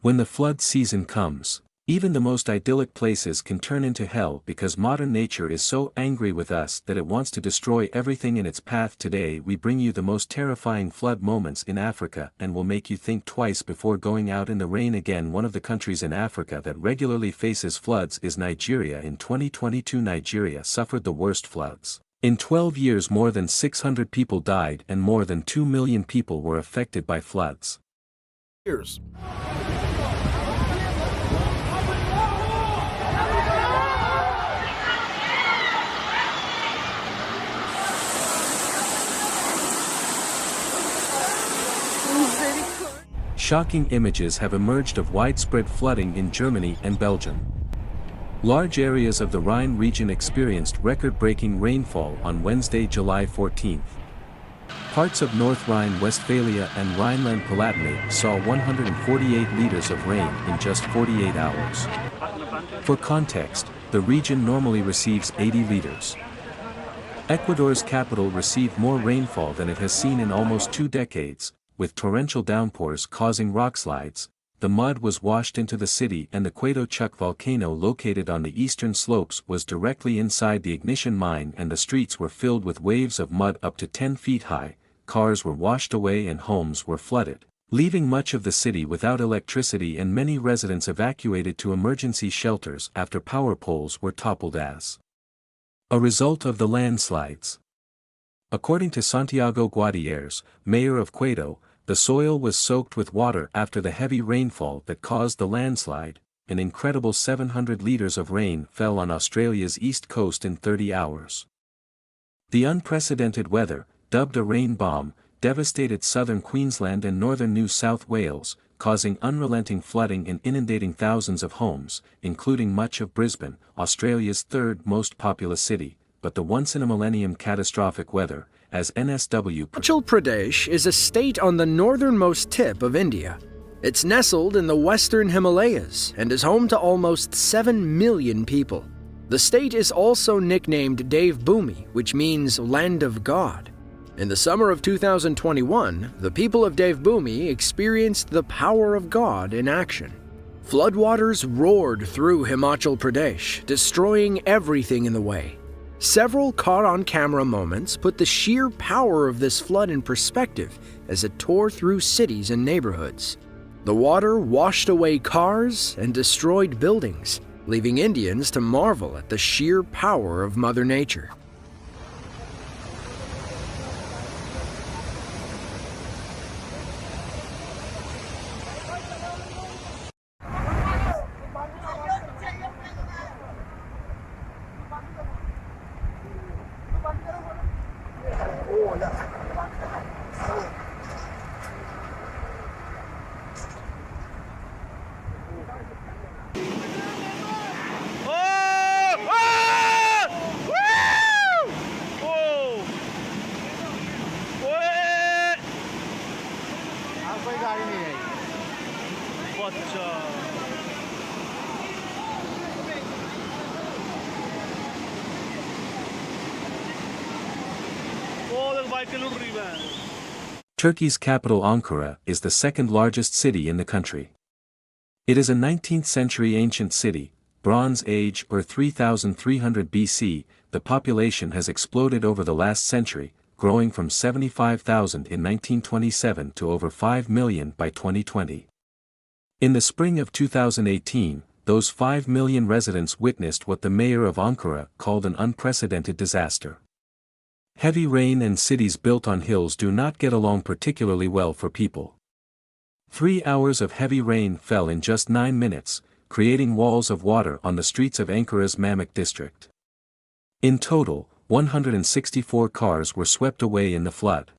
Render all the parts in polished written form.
When the flood season comes, even the most idyllic places can turn into hell because modern nature is so angry with us that it wants to destroy everything in its path. Today we bring you the most terrifying flood moments in Africa and will make you think twice before going out in the rain again. One of the countries in Africa that regularly faces floods is Nigeria. In 2022, Nigeria suffered the worst floods. In 12 years, more than 600 people died and more than 2 million people were affected by floods. Years. Shocking images have emerged of widespread flooding in Germany and Belgium. Large areas of the Rhine region experienced record-breaking rainfall on Wednesday, July 14. Parts of North Rhine-Westphalia and Rhineland-Palatinate saw 148 liters of rain in just 48 hours. For context, the region normally receives 80 liters. Ecuador's capital received more rainfall than it has seen in almost 2 decades, with torrential downpours causing rockslides. The mud was washed into the city and the Queto Chuck volcano located on the eastern slopes was directly inside the ignition mine, and the streets were filled with waves of mud up to 10 feet high. Cars were washed away and homes were flooded, leaving much of the city without electricity and many residents evacuated to emergency shelters after power poles were toppled as a result of the landslides. According to Santiago Guadieres, mayor of Queto, the soil was soaked with water after the heavy rainfall that caused the landslide. An incredible 700 liters of rain fell on Australia's east coast in 30 hours. The unprecedented weather, dubbed a rain bomb, devastated southern Queensland and northern New South Wales, causing unrelenting flooding and inundating thousands of homes, including much of Brisbane, Australia's third most populous city. But the once-in-a-millennium catastrophic weather, as NSW. Himachal Pradesh is a state on the northernmost tip of India. It's nestled in the western Himalayas and is home to almost 7 million people. The state is also nicknamed Devbhoomi, which means Land of God. In the summer of 2021, the people of Devbhoomi experienced the power of God in action. Floodwaters roared through Himachal Pradesh, destroying everything in the way. Several caught-on-camera moments put the sheer power of this flood in perspective as it tore through cities and neighborhoods. The water washed away cars and destroyed buildings, leaving Indians to marvel at the sheer power of Mother Nature. Turkey's capital Ankara is the second largest city in the country. It is a 19th century ancient city, Bronze Age or 3300 BC. The population has exploded over the last century, growing from 75,000 in 1927 to over 5 million by 2020. In the spring of 2018, those 5 million residents witnessed what the mayor of Ankara called an unprecedented disaster. Heavy rain and cities built on hills do not get along particularly well for people. 3 hours of heavy rain fell in just 9 minutes, creating walls of water on the streets of Ankara's Mamuk district. In total, 164 cars were swept away in the flood.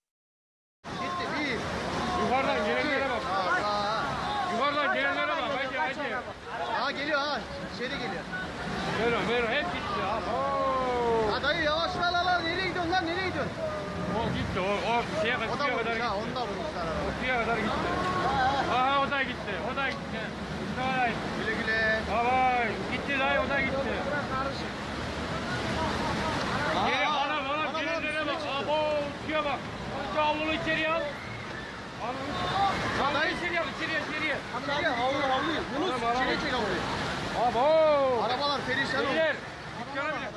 Dayı içeriye al, içeriye. Havlu. Yunus, içeriye çek havluyu. Abo! Arabalar perişan oldu. Beyler, dükkana bile.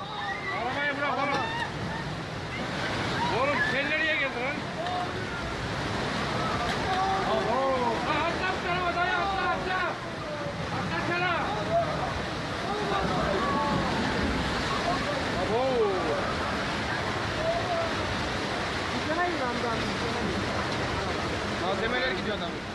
Arabayı bırak oğlum. Oğlum sen nereye geldin lan? Abo! Atla bu tarafa dayı, atla. Atlasana. Abo! Malzemeler gidiyor adamın.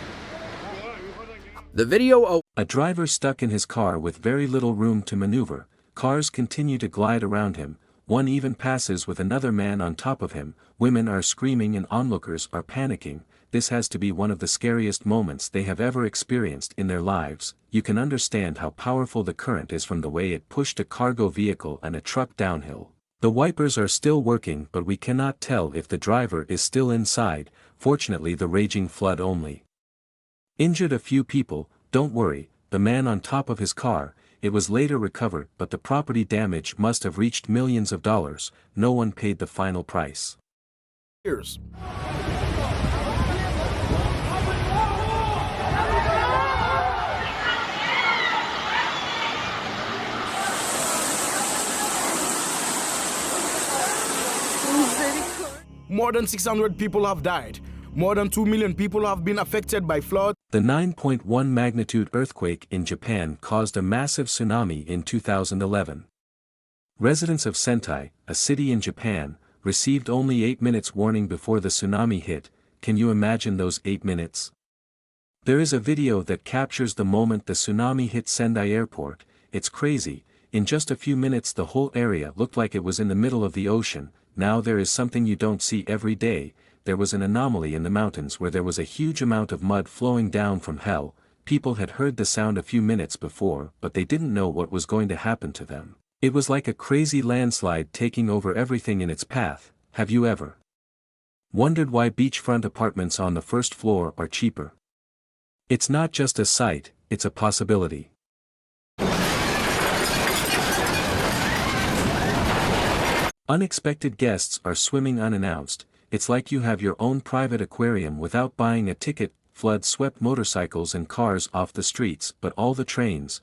The video A driver stuck in his car with very little room to maneuver. Cars continue to glide around him, one even passes with another man on top of him, women are screaming and onlookers are panicking. This has to be one of the scariest moments they have ever experienced in their lives. You can understand how powerful the current is from the way it pushed a cargo vehicle and a truck downhill. The wipers are still working, but we cannot tell if the driver is still inside, fortunately the raging flood only injured a few people. Don't worry, the man on top of his car, it was later recovered, but the property damage must have reached millions of dollars. No one paid the final price. years. More than 600 people have died. More than 2 million people have been affected by flood. The 9.1 magnitude earthquake in Japan caused a massive tsunami in 2011. Residents of Sentai, a city in Japan, received only 8 minutes warning before the tsunami hit. Can you imagine those 8 minutes? There is a video that captures the moment the tsunami hit Sendai Airport. It's crazy. In just a few minutes the whole area looked like it was in the middle of the ocean. Now there is something you don't see every day. There was an anomaly in the mountains where there was a huge amount of mud flowing down from hell. People had heard the sound a few minutes before, but they didn't know what was going to happen to them. It was like a crazy landslide taking over everything in its path. Have you ever wondered why beachfront apartments on the first floor are cheaper? It's not just a sight, it's a possibility. Unexpected guests are swimming unannounced. It's like you have your own private aquarium without buying a ticket. Flood swept motorcycles and cars off the streets, but all the trains.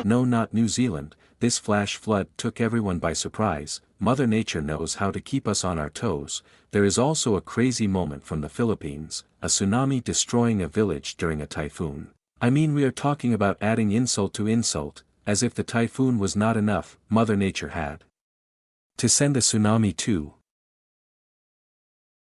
No, not New Zealand. This flash flood took everyone by surprise. Mother Nature knows how to keep us on our toes. There is also a crazy moment from the Philippines, a tsunami destroying a village during a typhoon. I mean, we are talking about adding insult to insult, as if the typhoon was not enough. Mother Nature had to send a tsunami too.